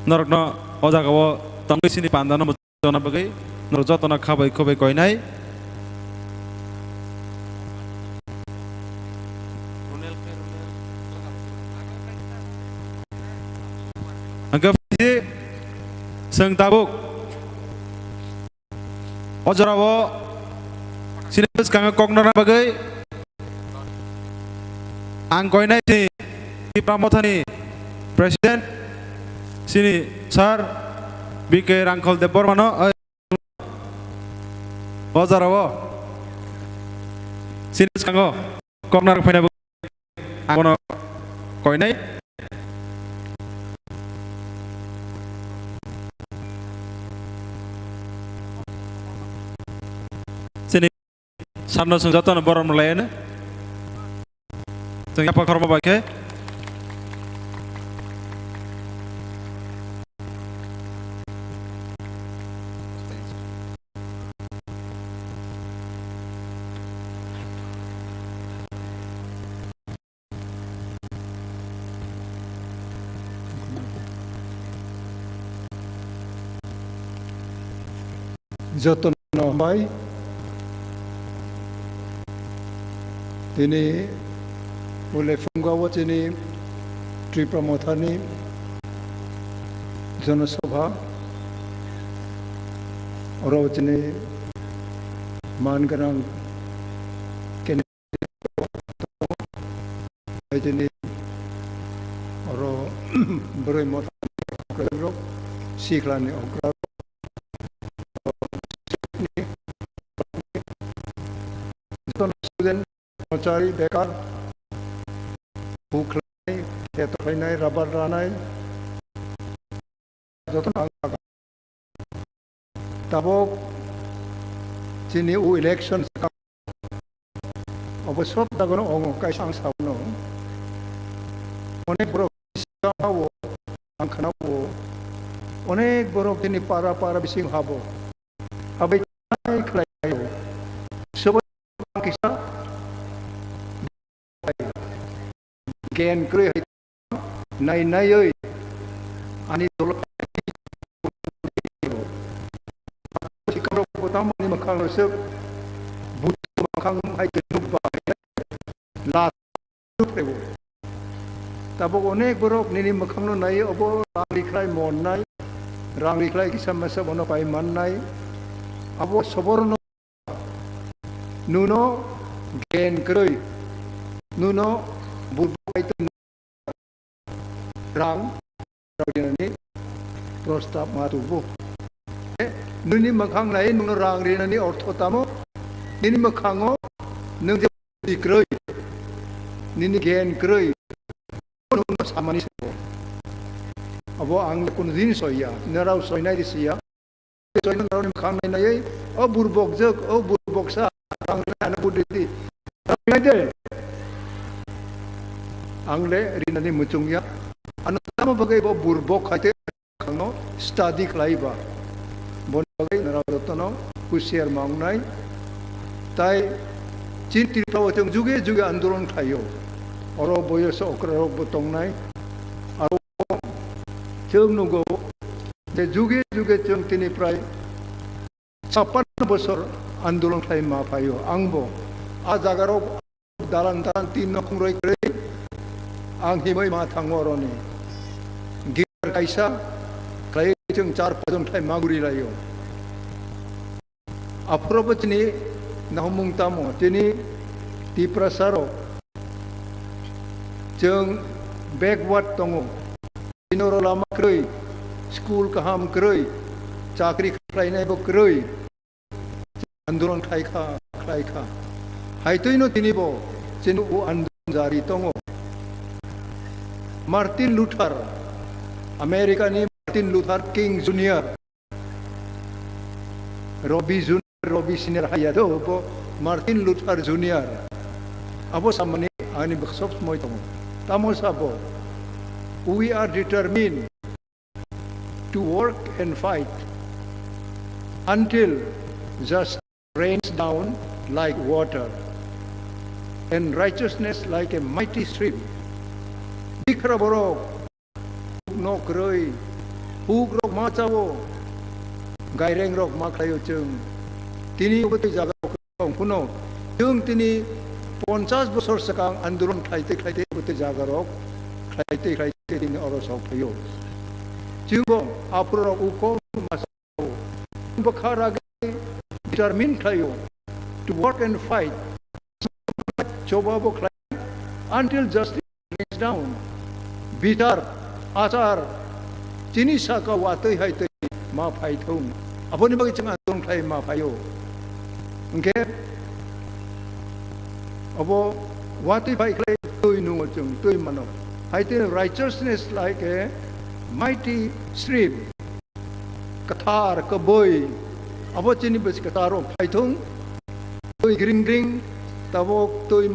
नरकनो अजागाव तंगैसिनि पान्दानो मुजना बगै नरजतन खाबै खोबै गयनाय angka fisi seng tabuk ojarawo sinebus kanga koknara bagai angkoinai si Tipra Motha ni presiden sini sar bike rangkol debor mano ojarawo sinebus kanga koknara phaina angkono koinai sini sarno senjata borom lain sing apa korma bagai joton nomai ini Lefunga ini Tipra Motha ni जनसभा और ini मानगरां ini और बरै Motha KOKBOROK सिख्लानि Agra student mencari bekar buklai ketuhainai rabar ranai joton angka tabok sini election obosop dagono ongo kai sang sauno onek borok sawo angkanawo onek borok sini para bising habo abai klayo sobat kisah gen kre nai ơi ani tolok si karo potama ni makhang resep butuh makhang hai kenupa la prebo tabok onek borok nini makhang no nai obo rang liklai mon nai rang liklai kisah masa bono pai man nai abo soborno nuno gen kre nuno burbuk itu rang ini prostat matubuh nuni makhang lain nuno rang ini ortho tamo nini makhango nung di kroi nini gen kroi nuno samani sebo abo ang kun din soya narau soinai disia soinai narau makhang nai o burbok jek o burbok sa rang ana buditi nade angle rinani mucungya anu tama bagai bo burbok hate kano study klaiba bon bagai naradotono kusier maungnai tai cinti tawateng juge andolon khayo oro boyoso okraro botongnai aro jeung nugo de juge jeung tini prai 56 bosor andolon khai ma phayo angbo a jagaro dalan tin nokhroi kre ang himai ma thangoroni gir kaisa klai jeung 4-5 khai maguri layo aprobachni nahumung tamo tini Tipra saro jeung backward tongo inoro lama kroi school kaham kroi chakri khlainai bo kroi andolon khai kha haitoino tini bo chinu andolon jari tongo Martin Luther Amerika ni Martin Luther King Junior Robbie Senior hayado bo Martin Luther Junior abo samani ani baksop moy tong tamo sabo we are determined to work and fight until just rains down like water and righteousness like a mighty stream. Dikra borok no kroi huk rok ma chawo gaireng rok ma khlayo chung tini obte jaga kong puno chung tini 50 bosor sakang andolon khlaite obte jaga rok khlaite tini oros hok phayo chung apro rok uko masawo bakhara determined khlayo to work and fight choba bo khlai until justice is down bitar achar chini saka watoi haitoi ma phai thong aboni bagi changa tong khlai ma phayo okay abo watoi phai khlai toi nu chung toi mano haite righteousness like a mighty stream kathar kaboi abo chini bes kataro phai thong toi gring tabok toi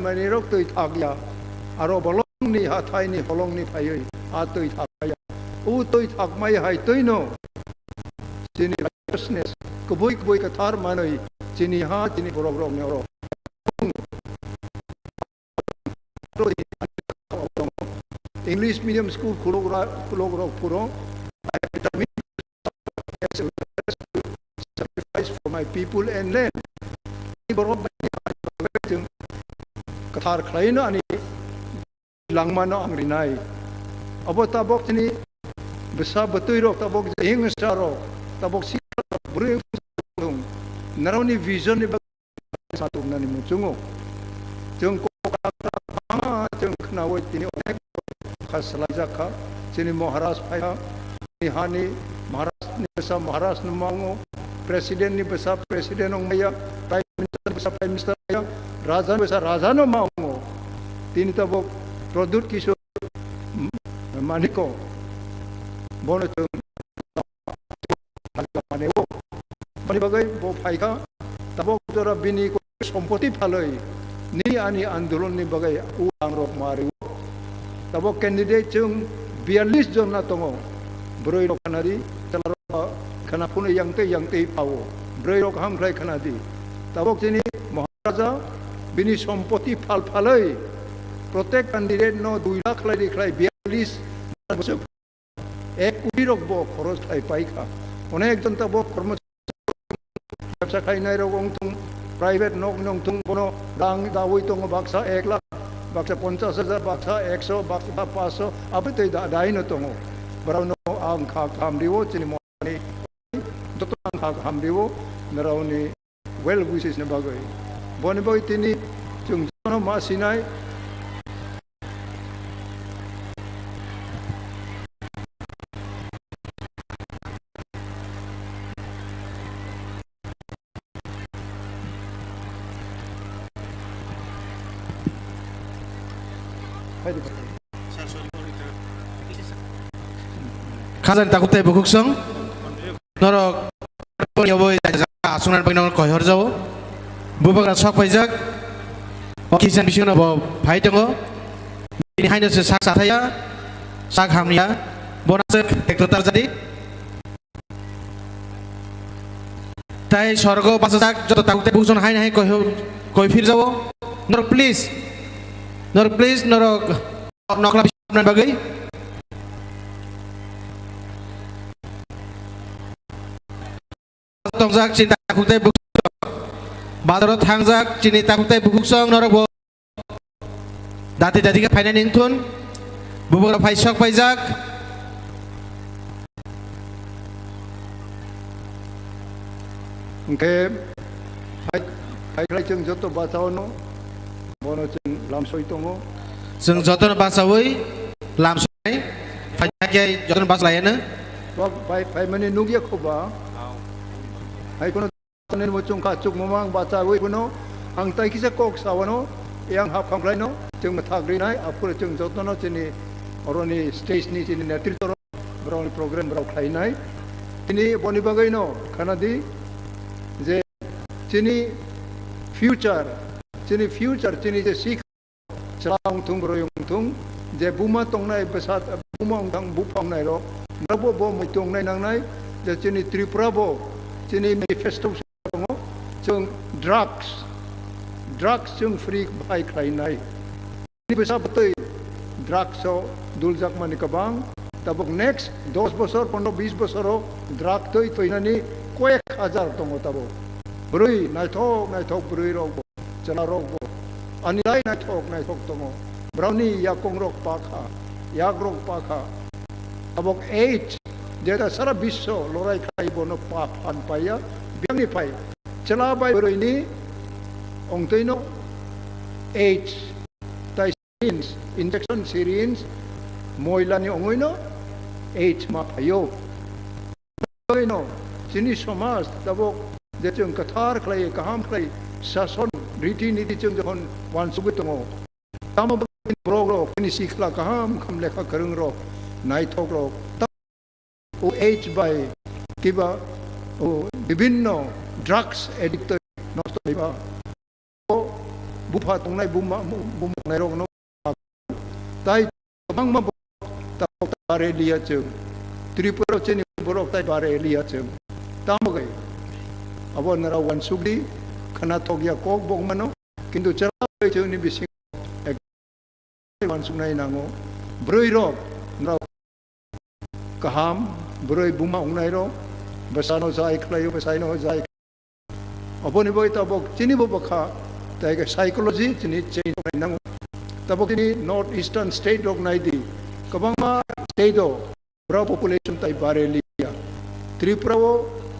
mani rok toi thagya aro bolong ni hathai ni holong ni phai a toi thagya u toi thak mai hai toi no chini righteousness koboi ka thar manoi chini ha chini borok rok ne ro English medium school kulog puro I sacrifice for my people and land borok kathar khlaina ani langmano ang rinai abo tabok chini besa batoi rok tabok hing saro tabok sikra bure naroni vision ni satu nani muchungo jeng ko jeng knawo tini onek khaslaja kha chini maharaj phaya ni hani maharaj ni besa maharaj numango presiden ni besa presiden ong maya prime minister besa prime minister ya raja besa raja no mango tini tabok produt kisho maniko bono chung manebo bani bagai bo phaika tabok dora bini ko sompoti phaloi ni ani andolon ni bagai u angrok mari tabok candidate chung 42 jon na tongo broi rok kanari talaro khana pune yangte pawo broi rok ham khlai khanadi tabok chini maharaja bini sompoti phaloi प्रत्येक candidate no 2 lakh लाई 42 एक कोटी रक बो खरच खाई पाइखा अनेक जनता बो कर्मचारी व्यवसाय खाइनाय रक अंतुं प्राइवेट नक नंतुं बनो दांग दावै तंग बाक्सा 1 लाख बाक्सा 50,000 बाक्सा 100 बाक्सा 500 अब तै दाइ न तंग बरावनो आं खा खामदिवो चिनि मनि दतन खा खामदिवो नरावनि वेल विशेस न बागै बनि बय तिनि जों जनो मासिनाय Khazan takutai bukuk song norok yoboi asunan pagnor kohor jawo bubagra sok paijak kisan bisino bo phai tongo bini haino se sak sathaya sak hamnia bonase ektotar jadi tai sorgo pasajak joto takutai bukuk song hain hai koi fir jawo norok please norok nokla bisna bagai tongjak cinta takutai bukuk bazarot hangjak chini takutai bukuk song norok bo dati ka phaina ningthun bubugra phaisok paijak ke phai chung joto bachaono bono chung lamsoi tongo जों जतन बासावै लामसै फाइनाके जतन बास लायनो wak pai mani nugia khoba hai kono tanen mo chung ka chuk momang bacha wei kono ang tai kisa kok sawano yang hap khamklai no chung thagri nai apur chung jotno chini oroni stage ni chini netrito broni program brau khlai nai chini boni bagai no khanadi je chini future chini je sik Serang tung royong tung, je buma tong nai besat buma ong bupang nai ro, nabo bo mitong nai nang nai, je cini tripura bo, cini manifesto songo, cung drugs cung free by klai nai. Ini besar betul drugs so duljak mani kabang, তারপর next 10 বছর 15-20 বছরও drug তৈনানি কয়েক হাজার দङ তাবো ব্রুই নাইথক ব্রুই rock চলা rock আনিলাই নাইথক দङ brownie ইয়াকং rock পাখা ইয়াক rock পাখা তাবক 8 যেটা সারা বিশ্ব লড়াই খাই বনো পান পাইয়া বিয়ানি পাই চলা বাই ব্রুইনি অংতৈনো 8 তাই সিরিঞ্জ ইনজেকশন সিরিঞ্জ ময়লানি অঙৈনো 8 मा फायो नो जिनि समाज तबक जे जों कथार खालाय गाहाम खालाय शासन रीति नीति जों जखन वानसुगै दङ ताम ब्रग रक नि सिखला गाहाम खाम लेखा गोरों रक नायथक रक ओ एज बाय किबा ओ विभिन्न ड्राग्स एडिक्ट नष्ट होइबा ओ बुफा तंनाय बुमनाय रक न ताय गोबां मा बारे लिया जों त्रिपुरा चेनि बरक ताय बारे लिया जों तामगै अब नरा वानसुगदि खोनाथगिया कक बगमानो किन्तु चला जोंनि बिसिं वानसुगनाय नांगौ ब्रै रक नरा गाहाम ब्रै बुमा अंनाय रक बसानो जाय खलायो बसायनो जाय अबनि बय तबक चेनि बखा ताय साइकोलॉजी चेनि चेंज नांगौ तबक चेनि नॉर्थ ईस्टार्न स्टेट रक नायदि गोबांमा स्टेटो ब्रा पपुलेशन ताई बारे लिया त्रिपुरा वो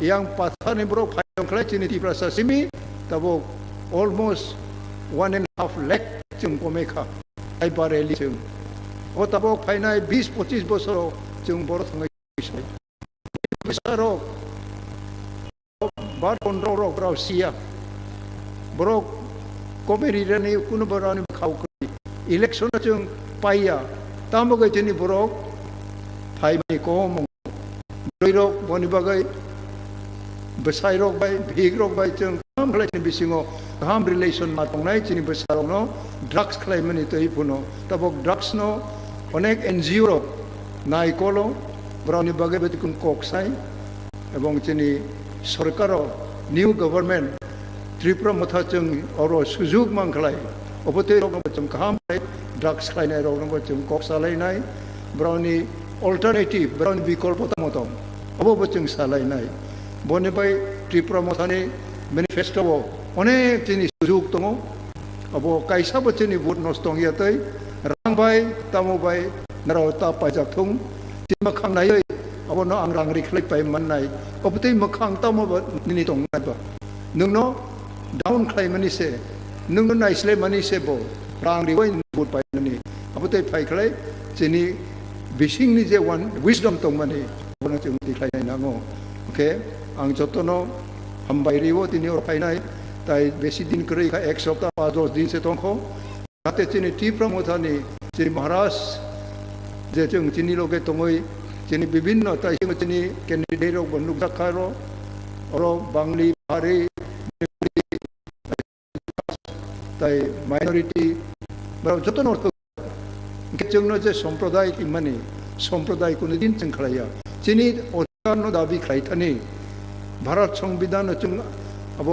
yang pasane bro phayong khlai chini Tipra sasimi tabo almost 1.5 lakh chung komekha ai bare li chung o tabo phainai 20-25 bosor chung bor thangai sai bisaro bar 15 rok bro sia bro koberi rani kuno barani khau kri election chung paiya tamogai chini bro phai mai kom rok boni bagai besai rok bai big rok bai chung kam khlai ni bisingo ham relation ma tongnai chini besarong no drugs khlai mani toi puno tabok drugs no onek NGO rok nai kolo broni bagai betikun koksai ebong chini sorkaro new government Tripura Motha chung oro sujug mang khlai obote rok no chung kam khlai drugs khlai nai rok no chung koksalai nai broni alternative broni bikolpo tamotom obo chung salai nai बने bye Tripura मथानि manifesto अनेक जिनिस सुजुग दङ अब कायसा बचनि बुट नस्त गैयातै रां bye तामो bye नाराव ता पाइजाक थुं जिमा खांनायै अब न आं रां रिख्लै पाइ माननाय अबतै मखां तामो नि दं नायबा नोंनो डाउन खालामनि से नोंनो नायस्लाय मानि से बो रां रिवै बुट पाइनि अबतै फाइख्लाय जिनि बिसिंनि जे वान विजडम दं माने बनो जों दिख्लायनाय नांगौ ओके आं जतनो हामबायरिवो दिनै अरफायनाय ताय बेसि दिन करै का 1 सप्ताह 5-10 दिन से तंखो जाहाथे जोंनि त्रिपुरा मथानि जे महाराज जे जों जोंनि लगे दङै जोंनि विभिन्न ताय जोंनि केन्डिडेट रक बन्दुक जाखारो अरो बांली हारि ताय माइनरिटी जतनो जोंनो जे सम्प्रदाय माने सम्प्रदाय कुनो दिन जों खालाया जोंनि अधिकार दाबि खालायथानि भारत संविधान जों अब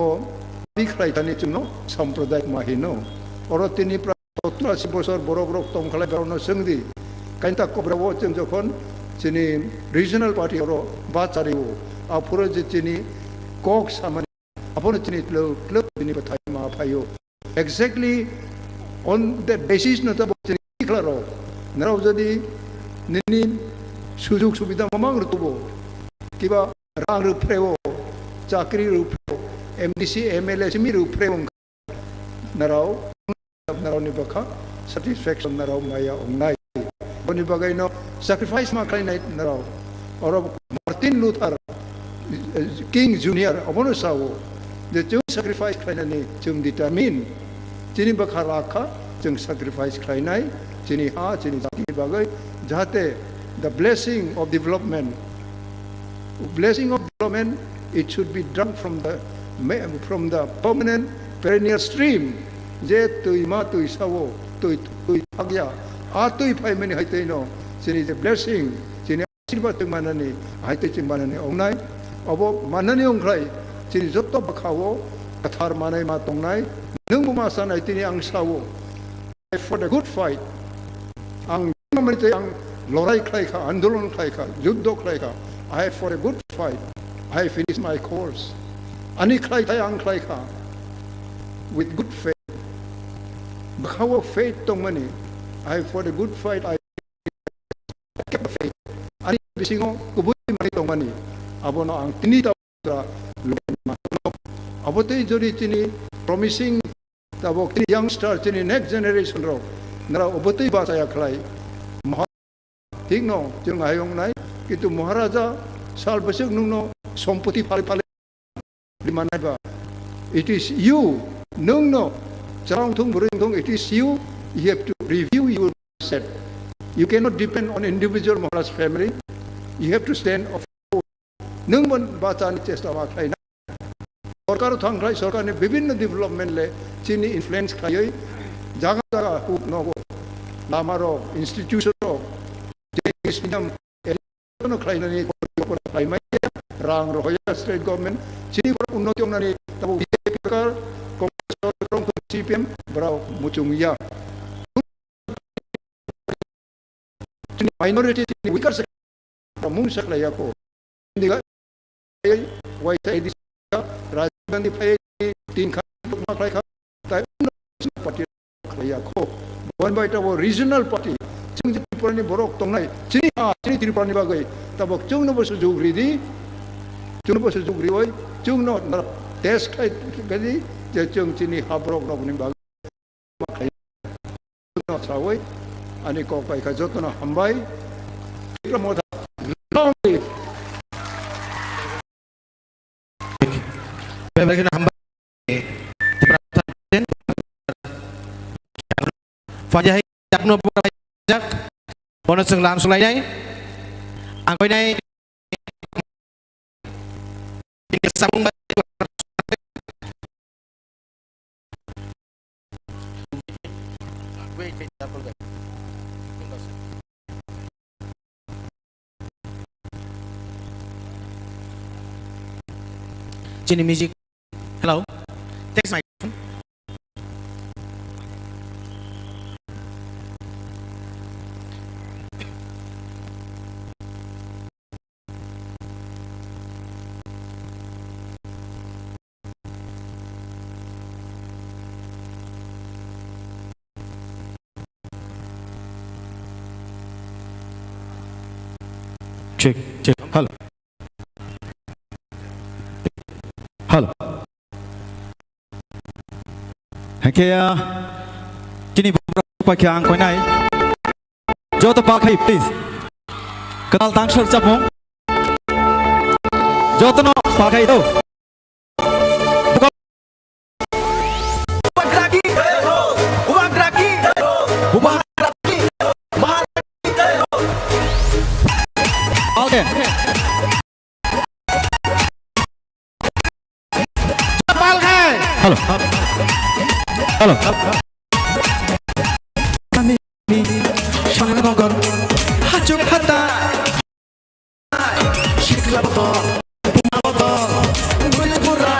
दाबि खालायथानि जोंनो सम्प्रदाय माहिनो अरो तिनि प्राय 70-80 बोसोर बरक रक दं खालाय बावनो सोंदि काइन्ता कब्रावो जों जखन जोंनि रिजनल पार्टी अरो बाचारिवो आफुरो जे जोंनि कक सामानि आफुरो जोंनि क्लब जोंनि बाथाय मा फायो एक्जेक्टली ऑन द बेसिस न तब जोंनि क्लारो नाराव जदि निनि सुजुग सुबिदा मामां रुतुबो किबा रां रुफ्रेवो चाकरी रुफ्रेवो MDC MLA सिमि रुफ्रेवो नाराव नारावनि बखा satisfaction नाराव माया अंनाय बनि बगायनो sacrifice मा खालायनाय नाराव अर मार्टिन लुथार किंग जूनियर अबनो सावो जे जों sacrifice खालायनानै जों डिटारमिन जिनि बखा राखा जों sacrifice खालायनाय जिनि हा जिनि जातिनि बागै जाहाथे the blessing of development it should be drunk from the permanent perennial stream je tui ma tui sawo tui agya a tui phai mani haitei no sini the blessing sini asirbat manani haitei ching manani ongnai abo manani onglai sini jotto bakhawo kathar manai ma tongnai nung ma sanai tini ang sawo for the good fight ang mamani ang লড়াই খাইখা আন্দোলন খাইখা যুদ্ধ খাইখা I have fought a good fight. I have finished my course. Ani খাইখা ang খাইখা with good faith. Bakaw faith tong mani. I have fought a good fight. I kept faith. Ani bisingo kubuy mani tong mani. Abo na ang tinita sa abo tay jodi tini promising tabok tini youngster tini next generation ro nara abo tay ba saya khlai ঠিক ন जों आयं नाय किन्तु महाराजा साल बसक नोंनो सम्पति फाले फाले मानायबा it is you नोंनो jarang thung buring thung it is you have to review your set you cannot depend on individual Maharaj family you have to stand of नों मन बाचानि चेष्टा खाय ना सरकार थांख्लाय सरकारनि विभिन्न डेभलपमेन्ट ले चिनि इनफ्लुएन्स खायै जागा जागा hook नगो Lama row institution row Islam elok klainani ko klaimai rang rohya state government sini unnoti onani tabu BJP kar Congress rong CPM brau muchungya minority weaker mung saklaya ko indiga wai sai dis Rajgandhi phai tin kha maklai kha tai party klaya ko one by the regional party जों त्रिपुरानि बरक दंनाय चिनि त्रिपुरानि बागै ताबक जोंनो बसु जुग्रिदि जोंनो बसु जुग्रिवै जोंनो देश खाय गदि जे जों चिनि हाब्रक नबनि बागै माखाय जोंनो सावै अनि कोकपाइ खा जतन हामबाय मोथा long live बेबायदिनो हामबाय फाजाय jakno jak bono sing langsung lainai angkoi nai sambung Cine music hello text microphone Check. Hello. Hello. Kaya kini pakai angkoi nai. Joto pakai please. Kenal tangsel capung. Joto no pakai itu. Okay. Halo. Halo. Kami sangat ngongkor. Hancur hata. Sikla botol. Bunga botol. Bunga pura.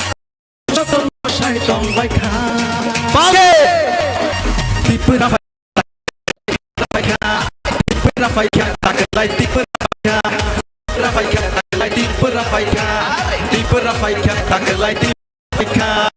Jatuh syaitan baiknya. Pagi. Tipra baiknya. Tipra baiknya. Tak kelai tipra baiknya. Rafaika takelai Tipra baiknya. Tipra baiknya. Tak kelai tipra.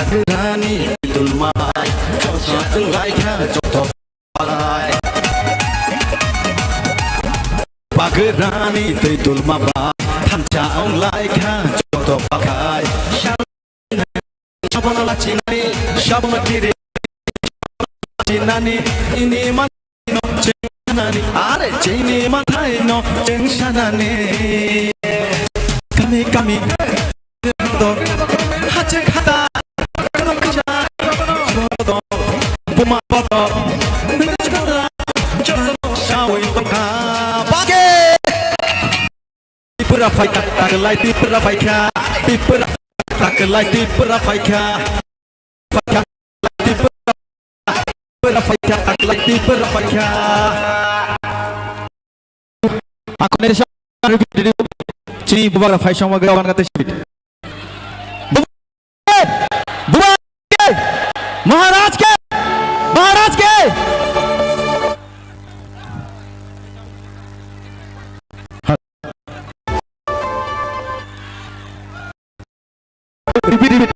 Berani tulmai jodoh tengainya jodoh palai Pagerani tulmaba thamcha onlaika jodoh pakai Shabana lachinani shabana kiri Chinani ini matino chenani are chini mathaino chensanani kami dor hache khata Buma poto, Shawi toka, Pagi. Tipra baiknya, tak kelai Tipra baiknya. Tipra tak kelai Tipra baiknya. Tipra baiknya, tak kelai Tipra baiknya. Aku dari siapa? Sini bubar fai sama gawan kata sibit. Bubar ke महाराज के repeat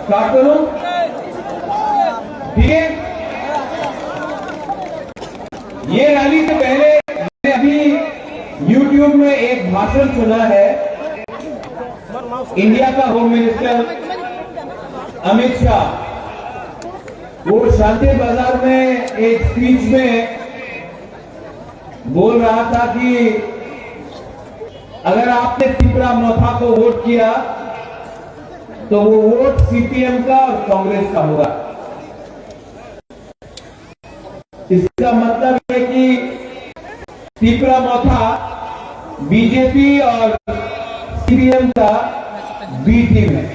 start करूं? ठीक है। ये rally से पहले मैंने अभी YouTube में एक भाषण सुना है इंडिया का होम मिनिस्टर अमित शाह। वो शांति बाजार में एक स्पीच में बोल रहा था कि अगर आपने त्रिपुरा मोथा को वोट किया तो वो वोट सीपीएम का और कांग्रेस का होगा। इसका मतलब है कि त्रिपुरा मोथा बीजेपी और सीपीएम का बी टीम है।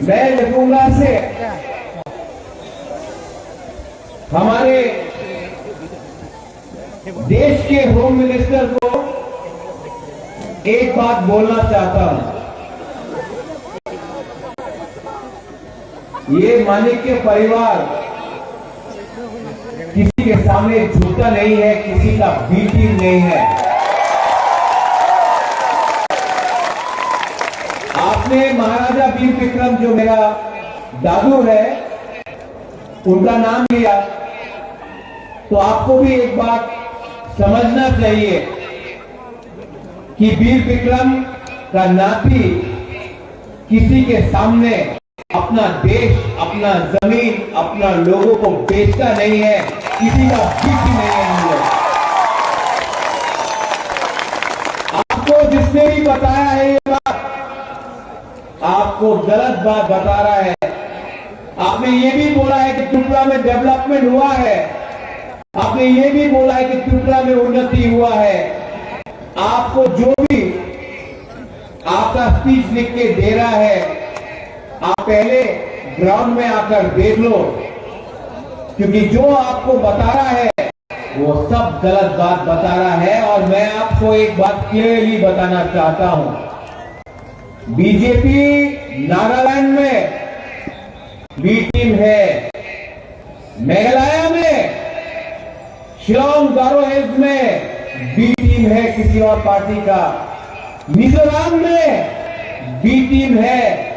मैं लेफुंगा से हमारे देश के होम मिनिस्टर को एक बात बोलना चाहता हूं। ये माणिक्य परिवार किसी के सामने झुकता नहीं है, किसी का बी टीम नहीं है। आपने महाराजा वीर विक्रम जो मेरा दादू है उनका नाम लिया, तो आपको भी एक बात समझना चाहिए कि वीर विक्रम का नाती किसी के सामने अपना देश, अपना जमीन, अपना लोगों को बेचता नहीं है, किसी का बीटी नहीं है। हम लोग आपको जिसने भी बताया है ये बात, आपको गलत बात बता रहा है। आपने ये भी बोला है कि त्रिपुरा में डेवलपमेंट हुआ है, आपने ये भी बोला है कि त्रिपुरा में उन्नति हुआ है। आपको जो भी आपका स्पीच लिख के दे रहा है, आप पहले ग्राउंड में आकर देख लो, क्योंकि जो आपको बता रहा है वो सब गलत बात बता रहा है। और मैं आपको एक बात क्लियरली बताना चाहता हूं, बीजेपी नागालैंड में बी टीम है, मेघालय में शिलोंग गारो हिल्स में बी टीम है किसी और पार्टी का, मिजोरम में बी टीम है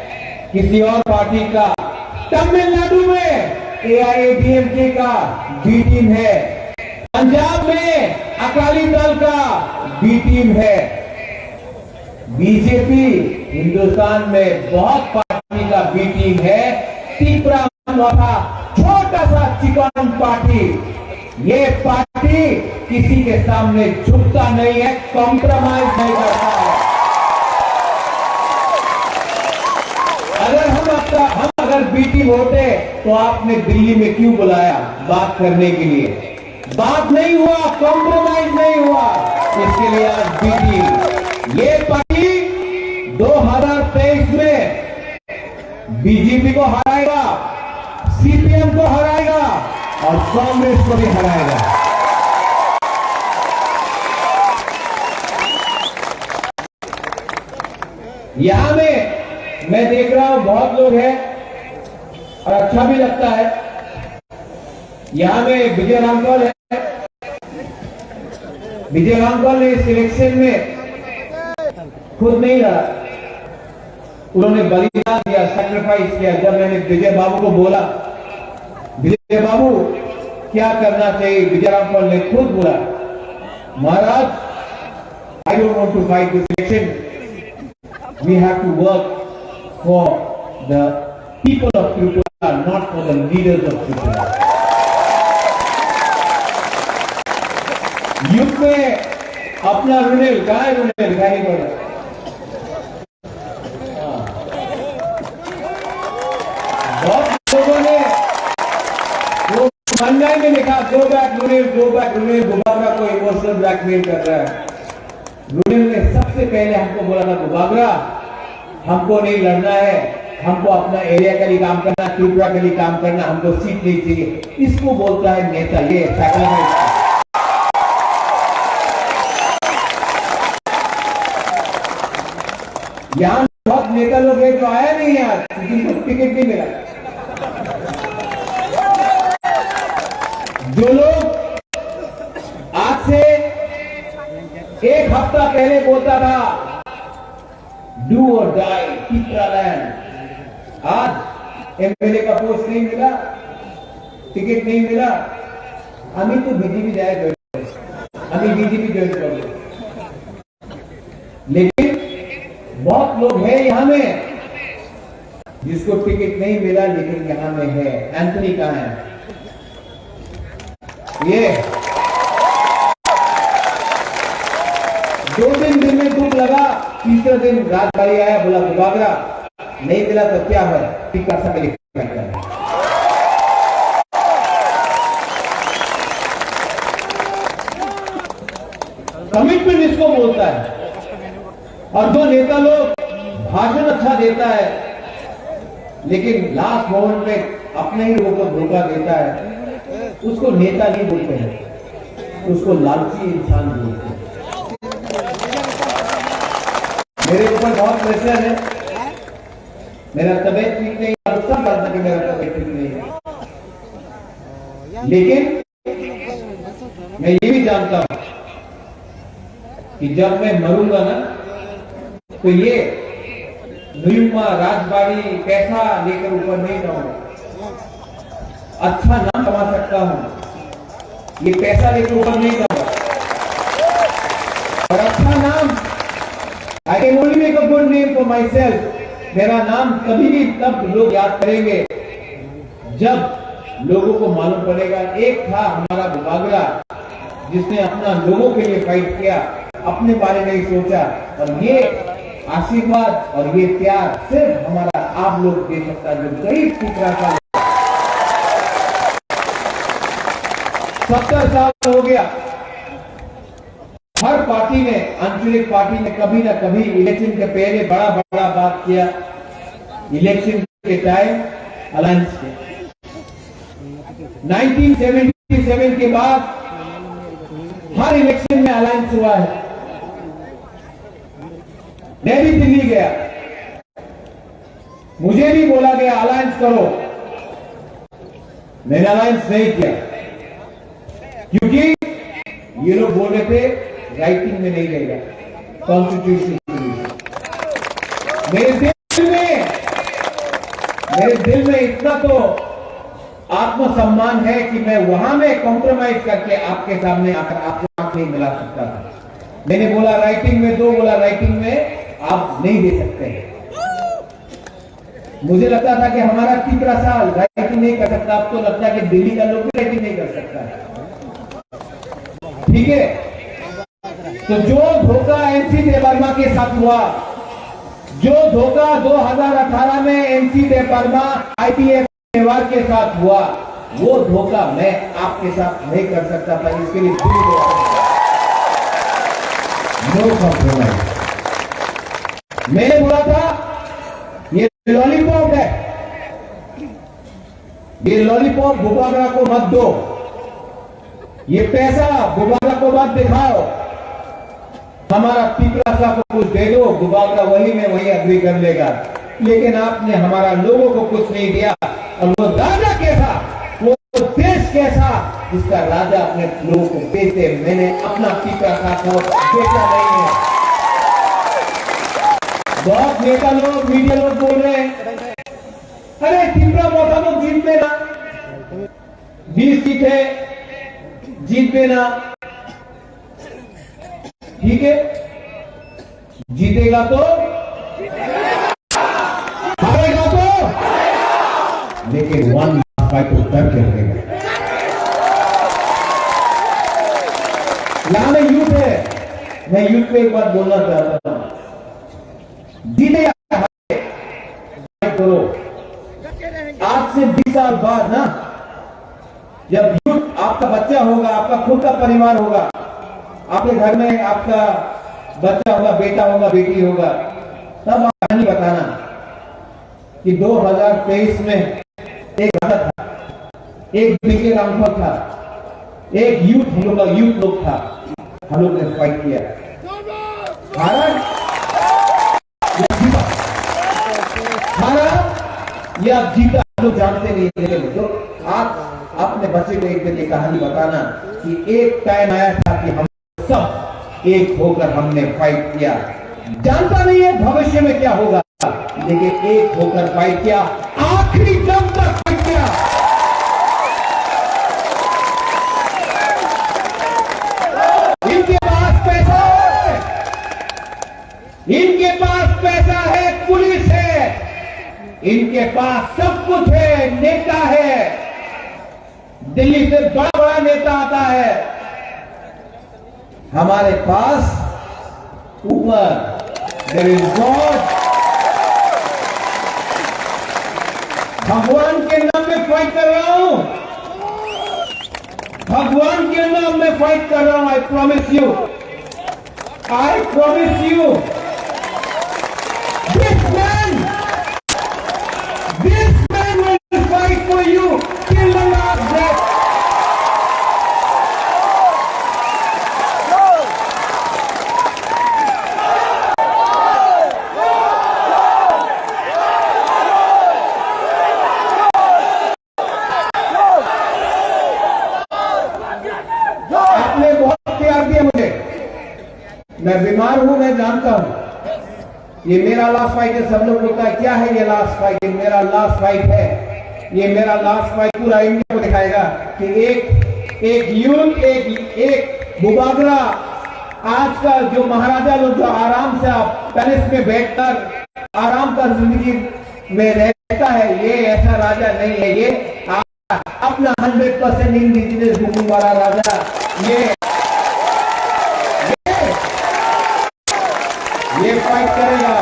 किसी और पार्टी का, तमिलनाडु में एआईएडीएमके का बी टीम है, पंजाब में अकाली दल का बी टीम है। बीजेपी हिंदुस्तान में बहुत पार्टी का बी टीम है। त्रिपुरा मोथा छोटा सा चिकन पार्टी, ये पार्टी किसी के सामने झुकता नहीं है, कॉम्प्रोमाइज नहीं करता है। हम अगर बी टीम होते तो आपने दिल्ली में क्यों बुलाया बात करने के लिए? बात नहीं हुआ, कॉम्प्रोमाइज नहीं हुआ, इसके लिए आज बी टीम। ये पार्टी 2023 में बीजेपी को हराएगा, सीपीएम को हराएगा और कांग्रेस को भी हराएगा। यहां में मैं देख रहा हूं बहुत लोग हैं और अच्छा भी लगता है। यहां में विजय रामपाल है, विजय रामपाल ने इस इलेक्शन में खुद नहीं लड़ा, उन्होंने बलिदान दिया, सैक्रिफाइस किया। जब मैंने विजय बाबू को बोला, विजय बाबू क्या करना चाहिए, विजय रामपाल ने खुद बोला, Maharaj, I don't want to fight this election, we have to work for the people of Tripura, not for the leaders of Tripura. युद्ध में अपना रुनेल, कहा है रुनेल, दिखाई पड़ा, बहुत लोगों ने वो मंडाई में लिखा गो बैक रुनेल, गुबागरा को इमोशनल ब्लैकमेल कर रहा है। रुनेल ने सबसे पहले हमको बोला था, गुबागरा हमको नहीं लड़ना है, हमको अपना एरिया के लिए काम करना, त्रिपुरा के लिए काम करना, हमको सीट नहीं चाहिए। इसको बोलता है नेता, ये सैक्रिफाइस। यहां बहुत नेता लोग हैं जो आया नहीं यार, किसी को टिकट नहीं मिला। जो लोग आज से एक हफ्ता पहले बोलता था डू और डाई टिप्रा लैंड, आज एमएलए का पोस्ट नहीं मिला, टिकट नहीं मिला, हमें तो बीजेपी जाए, हमें बीजेपी ज्वाइन कर लो। लेकिन बहुत लोग हैं यहां में जिसको टिकट नहीं मिला, लेकिन यहां में है। एंथनी कहां है? ये 2 दिन में दुख लगा, तीसरे दिन राजबाड़ी आया, बोला गुबागरा नहीं मिला तो क्या है, टिका सा कमिटमेंट इसको बोलता है। और जो नेता लोग भाषण अच्छा देता है लेकिन लास्ट मोमेंट में अपने ही लोगों को धोखा देता है, उसको नेता नहीं बोलते हैं, उसको लालची इंसान बोलते हैं। मेरे ऊपर बहुत प्रेशर है, मेरा तबीयत ठीक नहीं, और सब जानता कि मेरा तबीयत ठीक नहीं है, लेकिन मैं ये भी जानता हूं कि जब मैं मरूंगा ना, तो ये नुयुमा राजबाड़ी पैसा लेकर ऊपर नहीं जाऊंगा, अच्छा नाम कमा सकता हूं, ये पैसा लेकर ऊपर नहीं जाऊंगा। और अच्छा नाम, I can only make a good name for my self. मेरा नाम कभी भी तब लोग याद करेंगे जब लोगों को मालूम पड़ेगा एक था हमारा गुबागरा जिसने अपना लोगों के लिए फाइट किया, अपने बारे में ही सोचा। और ये आशीर्वाद और ये प्यार सिर्फ हमारा आप लोग दे सकता है, जो गरीब टुकड़ा का 70 साल हो गया। हर पार्टी ने, आंचलिक पार्टी ने कभी ना कभी इलेक्शन के पहले बड़ा बड़ा बात किया, इलेक्शन के टाइम अलायंस के। 1977 के बाद हर इलेक्शन में अलायंस हुआ है। मैं भी दिल्ली गया, मुझे भी बोला गया अलायंस करो, मैंने अलायंस नहीं किया क्योंकि ये लोग बोल रहे थे राइटिंग में नहीं रहेगा, कॉन्स्टिट्यूशन मेरे दिल में इतना तो आत्मसम्मान है कि मैं वहां में कॉम्प्रोमाइज करके आपके सामने आकर आपको आंख नहीं मिला सकता था। मैंने बोला राइटिंग में दो, बोला राइटिंग में आप नहीं दे सकते। मुझे लगता था कि हमारा तीसरा साल राइटिंग नहीं कर सकता, अब तो लगता है कि दिल्ली का लोग भी राइटिंग नहीं कर सकता। ठीक है, तो जो धोखा एनसी देवर्मा के साथ हुआ, जो धोखा 2018 में एनसी देवर्मा आईपीएफ परिवार के साथ हुआ, वो धोखा मैं आपके साथ नहीं कर सकता था। इसके लिए नो कॉम्प्रोमाइज। मैंने बोला था ये लॉलीपॉप है, ये लॉलीपॉप गुबागरा को मत दो, ये पैसा गुबागरा को मत दिखाओ, हमारा टिप्रा सा को कुछ दे दो, गुबागरा वही में वही अग्री कर लेगा। लेकिन आपने हमारा लोगों को कुछ नहीं दिया, और वो राजा कैसा, वो देश कैसा जिसका राजा अपने लोगों को बेचे। मैंने अपना टीका का वोट बेचा नहीं है। बहुत नेता लोग मीडिया लोग बोल रहे हैं अरे त्रिपुरा मोथा तो जीत लेना, 20 सीटें जीत लेना, ठीक है जीतेगा तो हारेगा तो, लेकिन वन फाइट तो कर के रहेगा। यहां में यूथ है, मैं यूथ पे एक बात बोलना चाहता हूं, जीते या हारे फाइट करो। आज से 20 साल बाद ना, जब यूथ आपका बच्चा होगा, आपका खुद का परिवार होगा, आपके घर में आपका बच्चा होगा, बेटा होगा, बेटी होगा, तब आप कहानी बताना कि 2023 में एक राजा था, एक बीके रामफल था, एक यूथ हम लोग का यूथ लोग था, हम लोग ने फाइट किया, हारा या जीता, हारा या जीता हम लोग जानते नहीं। लेकिन तो आप अपने बच्चे को एक दिन ये कहानी बताना कि एक टाइम आया था कि हम सब एक होकर हमने फाइट किया। जानता नहीं है भविष्य में क्या होगा, लेकिन एक होकर फाइट किया, आखिरी दम तक फाइट किया। इनके पास पैसा है, इनके पास पैसा है, पुलिस है, इनके पास सब कुछ है, नेता है, दिल्ली से बड़ा बड़ा नेता आता है। हमारे पास ऊपर देयर इज गॉड, भगवान के नाम में फाइट कर रहा हूं, भगवान के नाम में फाइट कर रहा हूं। I promise you, I promise you, this man will fight for you till the last breath. आपने बहुत प्यार दिया मुझे, मैं बीमार हूं, मैं जानता हूं। ये मेरा लास्ट फाइट है। सब लोग बोलता है क्या है ये लास्ट फाइट? ये मेरा लास्ट फाइट है। ये मेरा लास्ट फाइट पूरा इंडिया को दिखाएगा कि एक यूथ, एक बुबागरा, आज का जो महाराजा लोग जो आराम से आप पैलेस में बैठकर आराम का जिंदगी में रहता है, ये ऐसा राजा नहीं है। ये अपना 100% इंडिजिनस घूमने वाला राजा, ये फाइट करेगा।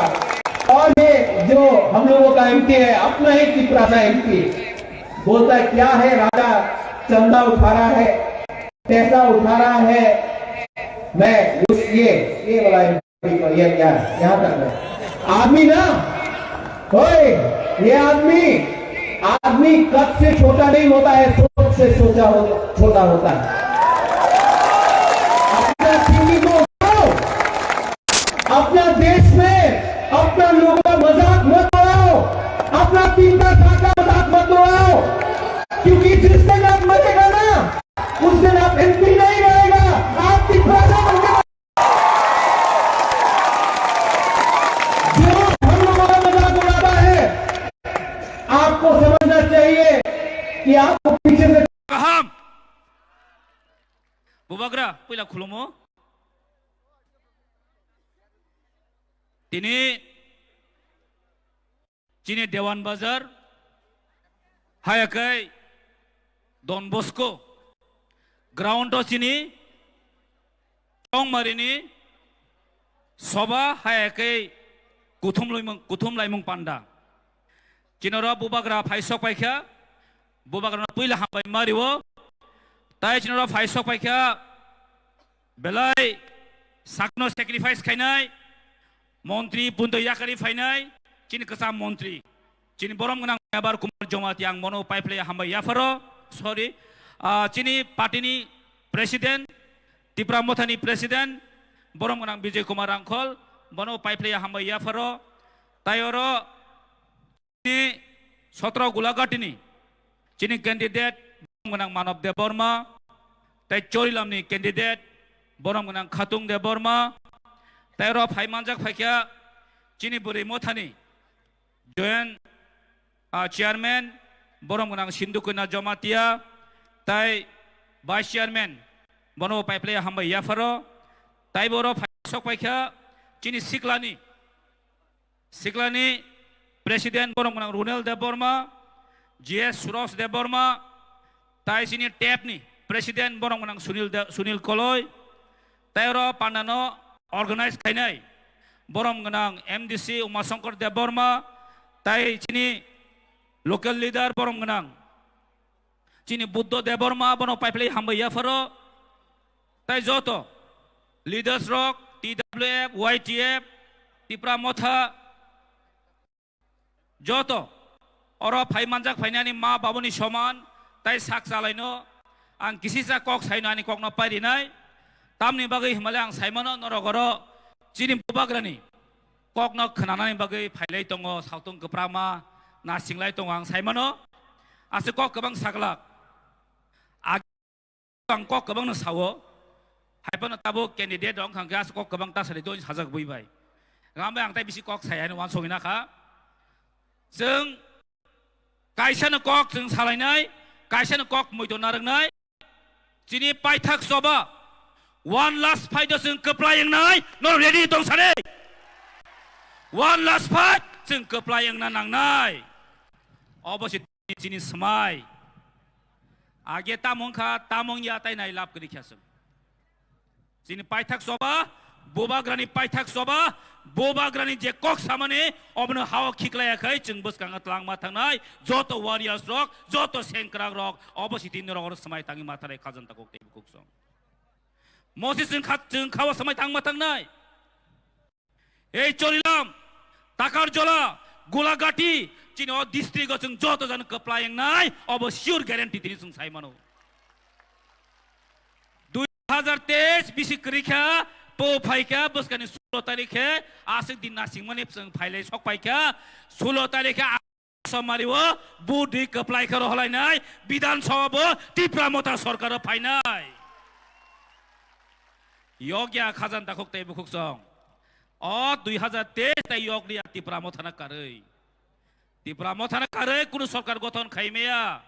और ये जो हम लोगों का एमपी है, अपना ही टिप्रा का एमपी, बोलता है क्या है राजा, चंदा उठा रहा है, पैसा उठा रहा है। मैं उस ये वाला एमपी को ये क्या यहां तक है आदमी ना, ओए ये आदमी कद से छोटा नहीं होता है, सोच से छोटा होता है। अपना थिंकिंग को उठाओ, अपना देश में अपना लोगों का मजाक मत उड़ाओ, अपना तीन का साथ का मजाक मत उड़ाओ, क्योंकि जिस दिन आप मरेगा ना, उस दिन आप एमपी नहीं रहेगा, आप टिप्रा बनके। जो हम लोगों का मजाक उड़ाता है, आपको समझना चाहिए कि आपको पीछे से Paham? Bubagra, pila khulumo. Tini Chini Dewan Bazar, Hayakai, Don Bosco, Ground Osini, Tong Marini, Soba, Hayakai, Kutum Laimung Panda. Chinora Bubagra, Paisok Paika, Bubagra Pila Hampai Mario, Tai Chinora Paisok Paika, Belai, Sakno sacrifice Kainai, Montri Punto Yakari Fainai, Chin Kasam Montri, Chin Borom Nabar Kumar Jomat Yang Mono Pipe Hamba Yafaro, sorry, Chini Patini President, Tipra Mothani President, Borom Bijay Kumar Angkol, Bono Pipe Hamba Yafaro, Tayoro, Chini Sotro Gulagatini, Chini candidate menang Manov Deborma, tai Chorilamni candidate, borong menang Khatung Deborma, tai ro phai manjak phaikia, Chini Buri Mothani, Join Chairman, borong menang Sindukuna Jomatia, tai Vice Chairman, Bono pai play hamba Yafaro, tai boro phai sok phaikia, Chini Siklani, Presiden borong menang Runel Deborma, GS Suros Deborma, tai sini tap ni Presiden borong menang Sunil Koloy, tai ro pandano organize kainai, borong menang MDC Umasongkor Deborma, tai sini local leader borong menang, sini Buddho Deborma bono pipeline hamba Yafaro, tai joto leaders rock TWF YTF Tipra Motha joto oro phai manjak phainani ma baboni soman tai sak chalaino ang kisisa kok sainani kok no parinai tamni bagai himalang saimano norogoro chini bubagrani kok no khananani bagai phailai tongo sautung keprama na singlai tongo ang saimano ase kok kebang saklak ang kok kebang no sawo haipano tabo candidate dong khang gas kok kebang ta sari don sajak buibai ngambe ang tai bisi kok sayani wan songina kha जों कायसानो कक जों सालायनाय कायसानो कक मैदो नारंनाय जिनि पाइथाक सबा one last fight जों कप्लायंनाय न ready दं सारे one last fight जों कप्लायंना नांनाय अबसे जिनि समाय आगे तामंखा तामंया ताइनाय लाभ करिखासों जिनि पाइथाक सबा बोबाग्रानि पाइथाक सबा बोबाग्रानि जे कक सामाने अबनो हाव खिक्लायाखै जों बसकांगा तलां माथांनाय जत वारियार्स रक जत सेंक्राग रक अबसि दिन रक समाय तांगि माथारै खाजन ताकक टेब कुकसं मसि जों खावा समाय तां माथांनाय ए चलिलाम ताकार जला गोलागाटी चिन अ डिस्ट्रिक्ट जों जत जन कप्लायंनाय अब सियोर ग्यारेंटी दिनि जों सायमानो 2023 बिसि करिखा po paika bos kani 16 tarikhe asik din nasing mani psang phailai sok paika 16 tarikhe samariwo budi keplai kharo halainai bidan sabha tipra motha sarkar phainai yogya khazan dakhok tai bukhuk song o 2023 tai yogli tipra motha na karai kunu sarkar gothon khaimeya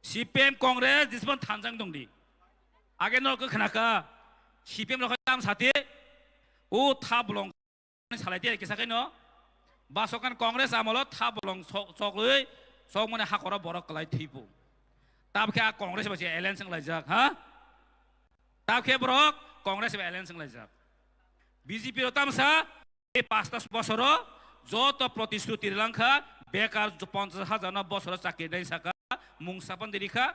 CPM Congress disban thanjang dongdi age nol ko khnaka CPM lo kham sate o thablong salai kisake no basokan Congress amolo thablong sokloi sok mane hakora borok kalai thipu tabke Congress basi alliance sang lajak ha tabke borok Congress be alliance sang lajak BJP ro tamsa e 5 বছর যত প্রতিশ্রুতি লাংখা বেকার 50,000 না বছর চাকরি দেই সাকা মুংসাপন দিরিখা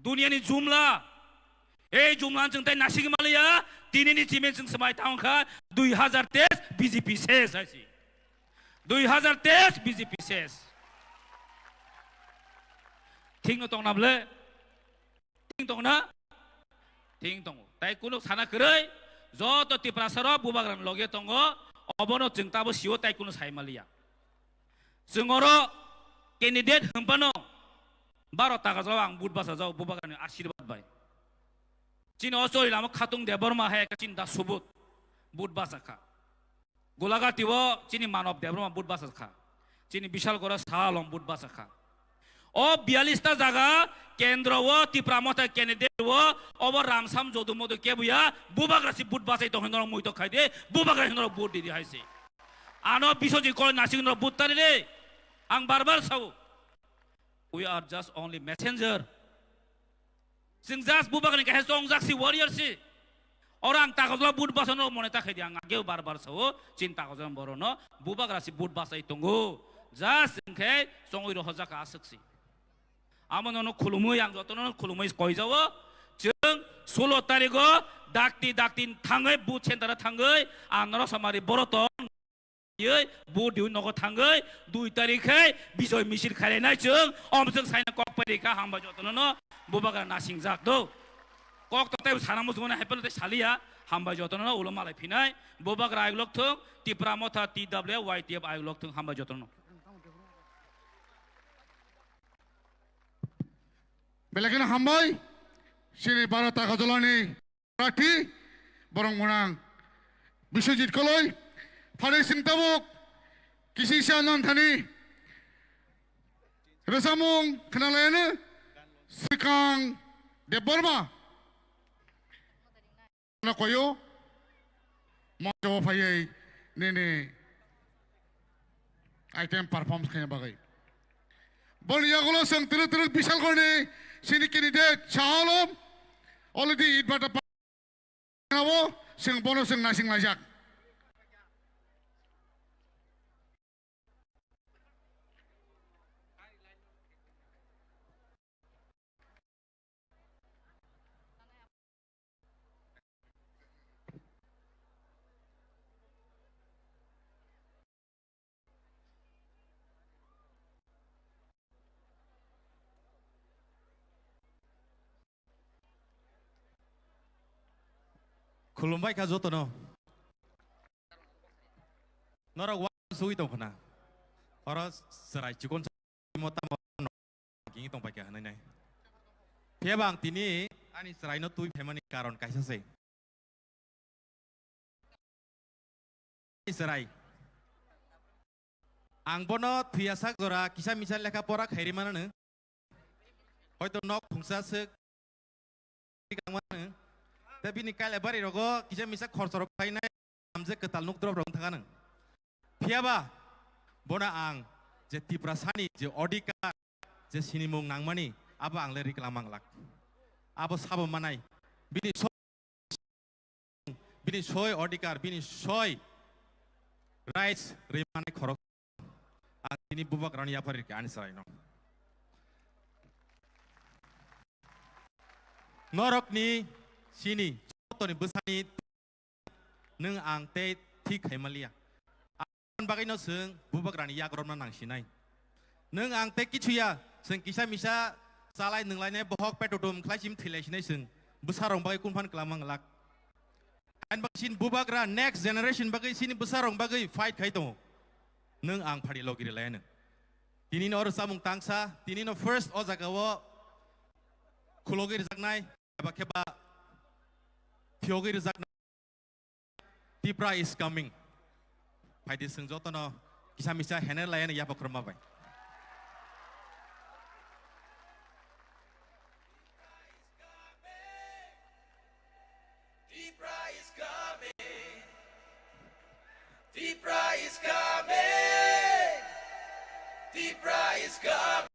দুনিয়ানি জুমলা এই জুমলান जों তাই নাসিক মালিয়া তিনিনি চিমেন जों समाय थांखा 2023 बीजेपी শেষ আছে 2023 बीजेपी শেষ ঠিক নতং নামলে ঠিক দং না ঠিক দং তাই কোন সানা কरै যত টিপ্রাসার বুবাগ্রাম লগে দङ অবনো जों তাবो সিও তাই কোন সাই মালিয়া जों अरो कैंडिडेट हमपानो 12 টাকা যাও आं बुध बासा जाव बुबाग्राम आशीर्वाद बाय चीन असोरी लाम खातुंग देबरमा है चिन दा सुबुत बुध बासा खा गोलागाटी वो चीनी मानव देबरमा बुध बासा खा चीनी विशाल गोरा सालम बुध बासा खा ओ 42 ता जगह केंद्र वो तिप्रा मथा कैंडिडेट वो ओवर रामसाम जोदु मोदु के बुया बुबाग्रासी बुध बासाइ तो हिंदर मुइतो खाइ दे बुबाग्रा हिंदर बुध दिदि हाइसे आनो बिसोजि कोइ नासिंदर बुध तारि दे आं बार-बार साउ we are just only messenger जों जास्ट बुबाग्रानि गाहे जं जाक्सि वारियार्स orang takazla bud basa no moneta khedi ang ageu bar-bar sao cinta kazan borono bubagrasi bud basa itunggu jas singke songoi ro hoja ka asaksi amono no khulumui ang jotono khulumui koi jawo जों 16 तारिखो dakti thangai bud center thangai anoro samari boroton ye bud diu nogo thangai 2 तारिखे bijoy misil khalenai जों omjong saina kokpari ka hamba jotono no bubagra nasing jak do kok totai sana musmona hepel te salia hamba jotono ulo malai phinai bobagra aglok thung tipra motha TW YTF aglok thung hamba jotono Belakina hambai, sini para takajolani Rati, borong monang, Biswajit Koloi, Pare Singh Tabuk, Kisi Shanan Thani, Resamung Kanalayana, Sikang Deborma, Nakoyo, Mojo Faye, Nene, item performs kaya bagay. Bon yagulo sang tiru bisal korne sini candidate Chalom already it bata nabo sing bono sing nasing lajak. Khulumbai ka joto no. Nora wan sui tong khana. Ora serai chikon mota mo king tong pai ka nai nai. Phebang tini ani serai no tui phemani karon kaisa se. Serai. Ang bono thuyasak jora kisa misal lekha pora khairi manane. Hoyto nok phungsa sek kangman tapi ni kala bari rogo kisa misa khorsorok painai amje ketal nuk drop rong thangan phiaba bona ang je Tipra sani je odika je sinimung nangmani aba ang le reklamang lak abo sabo manai bini soy odikar bini soy rights remanai khorok ang ini bubak rani apari ke anisrai no norok ni sini contoh ni besani neng ang te tik hemalia an bagai no seng bubak rani yakron manang sinai neng ang te kichuya seng kisah misa salai neng lainnya bohok petodom klasim thilai sinai seng besarong bagai kumpan kelamang lak an baksin bubak ran next generation bagai sini besarong bagai fight kai to neng ang phari logiri lain tini no or samung tangsa tini no first o jagawo khulogir jaknai keba Thiogi rizak Tipra is coming. Pai di seng joto no kisah misa hener layan ya pakroma bai. Tipra is coming. Tipra is coming. Tipra is coming.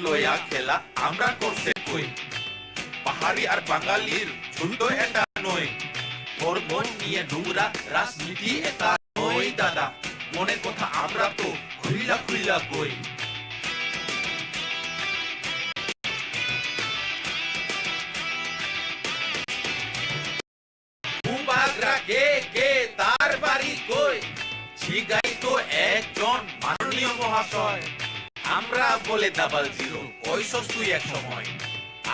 লয়া খেলা আমরা করতে কই পাহাড়ি আর বাঙালির যুদ্ধ এটা নয় ধর্ম নিয়ে নোংরা রাজনীতি এটা নয় দাদা মনের কথা আমরা তো খুইলা খুইলা কই শিগাইতো একজন মাননীয় মহাশয় আমরা বলে ডাবল জিরো কইছস তুই এক সময়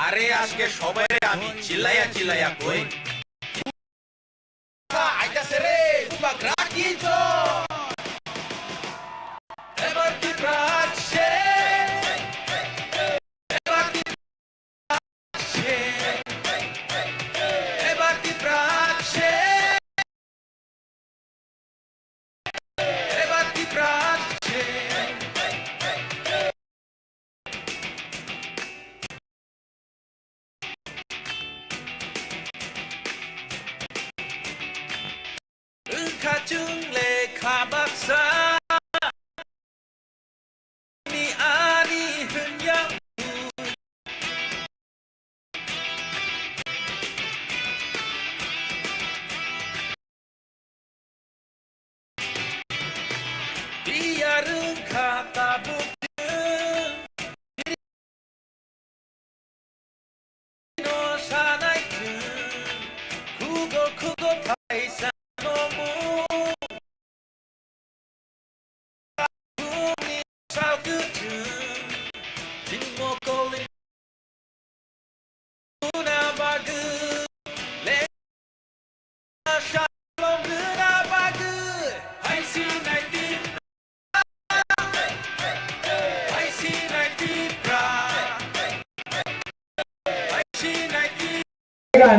আরে আজকে সবাই আমি চিল্লাইয়া চিল্লাইয়া কই আইতাছে রে বুবা গ্রাকিছ এবার কি প্রাচ্ছে এবার কি প্রাচ্ছে এবার কি প্রাচ্ছে এবার কি প্রাচ্ছে Kacung lekha baksa ni ani henyang biar kata bukti no sanai kugo kaisa nomu sao cứ chừng chính một câu linh na bagu le shalom na bagu I see 19 I see 19 I see 19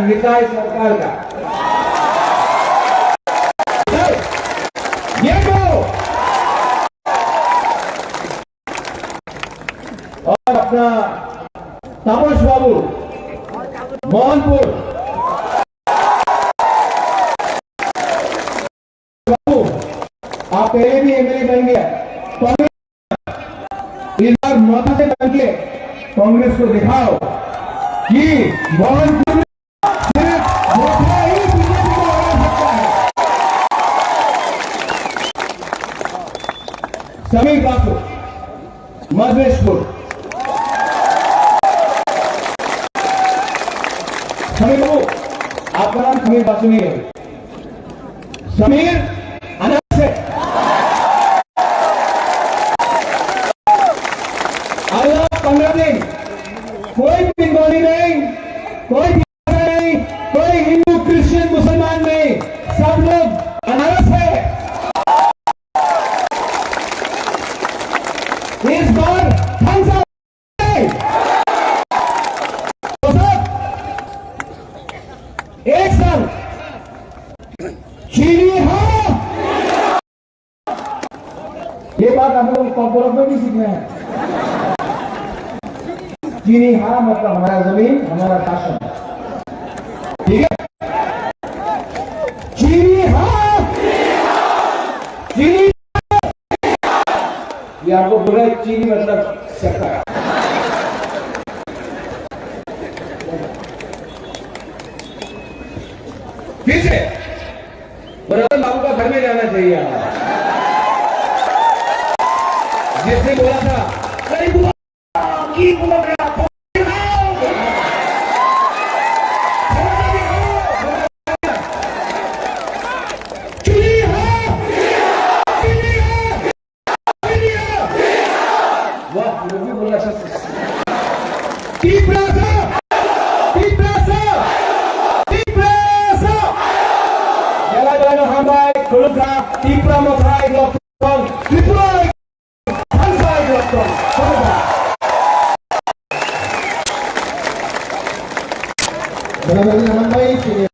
निकाय सरकार का ये को और अपना तामस बाबू मोहनपुर बाबू आप पहले भी एमएलए बन गए इस बार मोथा से बन के कांग्रेस को दिखाओ कि मोहनपुर सिर्फ मोथा ही बीजेपी को हरा सकता है समीर बाबू मधेशपुर समीर बाबू आपका नाम समीर बासु नहीं है समीर अनंत से अल्लाह 15 दिन कोई बंगाली नहीं कोई नहीं कोई हिंदू क्रिश्चियन मुसलमान नहीं सब लोग अनारस है इस बार थम्स अप एक साल चीनी हाँ ये बात हम लोग कॉर्पोरेट में भी सीखना है चीनी हाँ मतलब हमारा जमीन हमारा शासन ठीक है चीनी हाँ चीनी ये आपको बोल रहा है चीनी मतलब सरकार फिर से रतन बाबू का घर में जाना चाहिए जिसने बोला था की बोल रहा Tipra Motha lockdown, Tripura lockdown. Benar-benar baik ini.